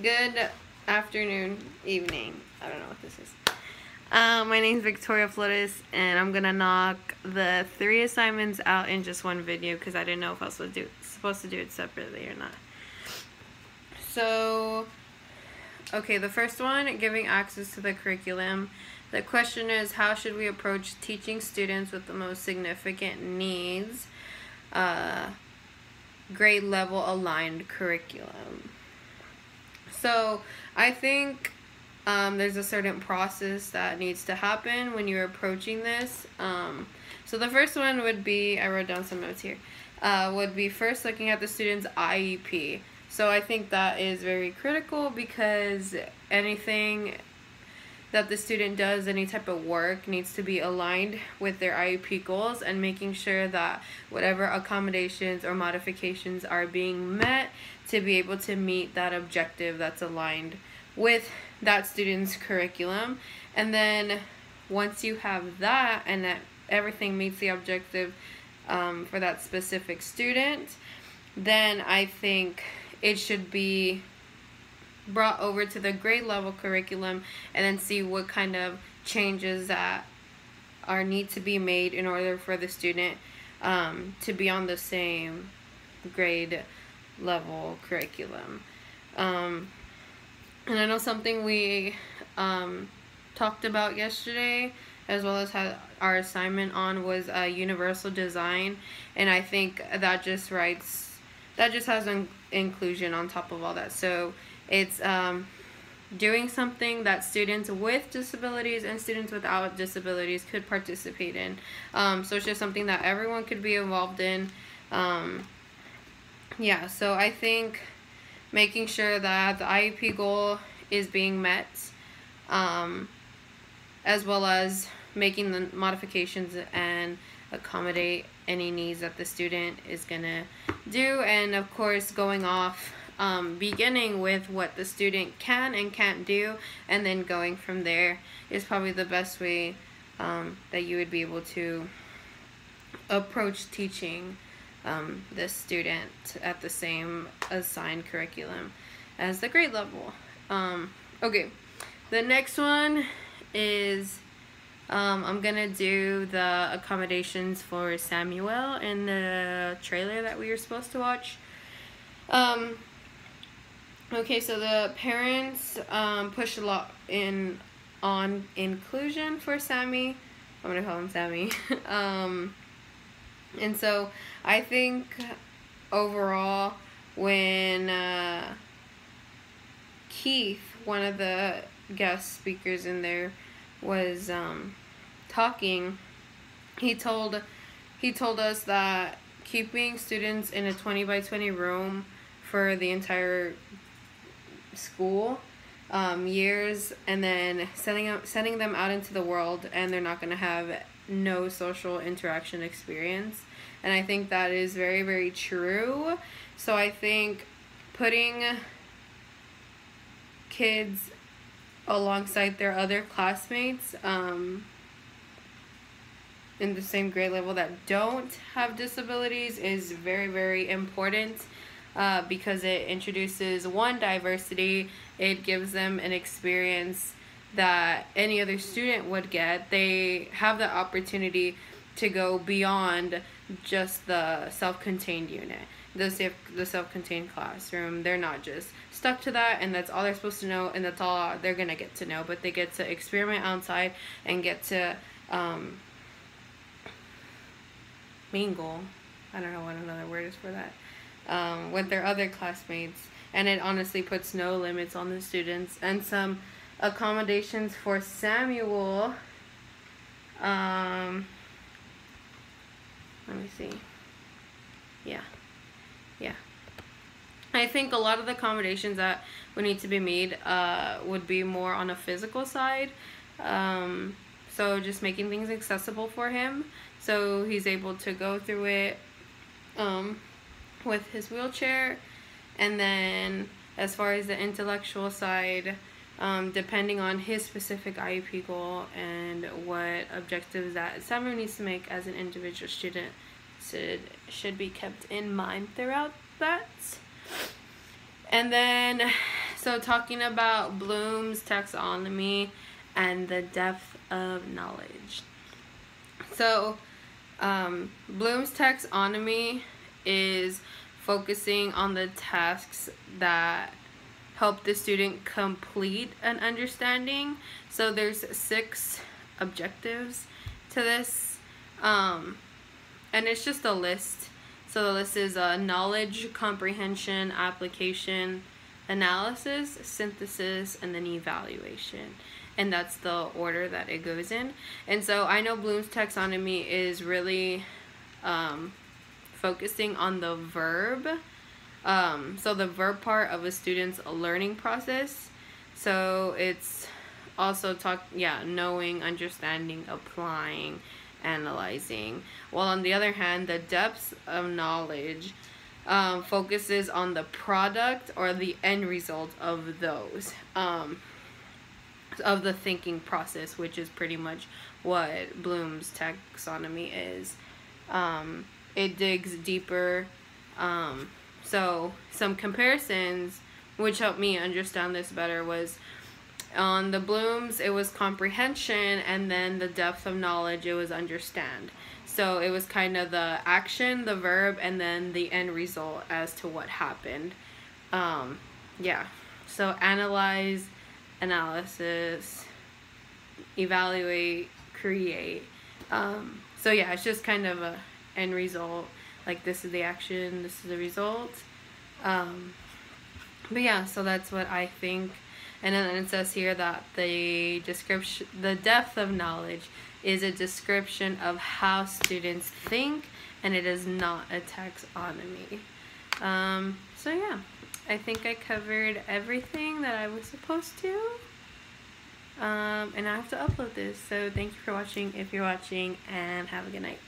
Good afternoon, evening. I don't know what this is. My name's Victoria Flores, and I'm gonna knock the 3 assignments out in just one video because I didn't know if I was supposed to do it separately or not. So, okay, the first one, giving access to the curriculum. The question is, how should we approach teaching students with the most significant needs? Grade level aligned curriculum. So I think there's a certain process that needs to happen when you're approaching this. So the first one would be, I wrote down some notes here, would be first looking at the student's IEP. So I think that is very critical because anything that the student does, any type of work, needs to be aligned with their IEP goals, and making sure that whatever accommodations or modifications are being met to be able to meet that objective that's aligned with that student's curriculum. And then once you have that and that everything meets the objective for that specific student, then I think it should be brought over to the grade level curriculum and then see what kind of changes that need to be made in order for the student to be on the same grade level curriculum. And I know something we talked about yesterday, as well as had our assignment on, was universal design, and I think that just has an inclusion on top of all that. So it's doing something that students with disabilities and students without disabilities could participate in. So it's just something that everyone could be involved in. Yeah, so I think making sure that the IEP goal is being met, as well as making the modifications and accommodate any needs that the student is gonna do, and of course going off beginning with what the student can and can't do, and then going from there is probably the best way that you would be able to approach teaching this student at the same assigned curriculum as the grade level. Okay, the next one is I'm gonna do the accommodations for Samuel in the trailer that we were supposed to watch. Okay, so the parents push a lot on inclusion for Sammy. I'm gonna call him Sammy. And so I think overall, when Keith, one of the guest speakers in there, was talking, he told us that keeping students in a 20 by 20 room for the entire school years, and then sending them out into the world, and they're not going to have no social interaction experience. And I think that is very, very true. So I think putting kids alongside their other classmates in the same grade level that don't have disabilities is very, very important, because it introduces diversity. It gives them an experience that any other student would get. They have the opportunity to go beyond just the self-contained unit, the self-contained classroom. They're not just stuck to that, and that's all they're supposed to know, and that's all they're gonna get to know. But they get to experiment outside and get to mingle, I don't know what another word is for that, with their other classmates. And it honestly puts no limits on the students. And some accommodations for Samuel, let me see. Yeah. I think a lot of the accommodations that would need to be made would be more on a physical side. So just making things accessible for him, so he's able to go through it with his wheelchair. And then as far as the intellectual side, depending on his specific IEP goal and what objectives that Samuel needs to make as an individual student, should be kept in mind throughout that. And then So talking about Bloom's taxonomy and the depth of knowledge. So Bloom's taxonomy is focusing on the tasks that help the student complete an understanding. So there's 6 objectives to this, and it's just a list. So the list is knowledge, comprehension, application, analysis, synthesis, and then evaluation. And that's the order that it goes in. And so I know Bloom's taxonomy is really focusing on the verb. So the verb part of a student's learning process. So it's also knowing, understanding, applying, analyzing. While on the other hand, the depth of knowledge focuses on the product or the end result of those, of the thinking process, which is pretty much what Bloom's taxonomy is. It digs deeper. So some comparisons which helped me understand this better was on the Bloom's, it was comprehension, and then the depth of knowledge, it was understand. So it was kind of the action, the verb, and then the end result as to what happened. So analyze, analysis, evaluate, create. It's just kind of a end result. Like, this is the action, this is the result. So that's what I think. And then it says here that the depth of knowledge is a description of how students think, and it is not a taxonomy. I think I covered everything that I was supposed to. And I have to upload this. So thank you for watching, if you're watching, and have a good night.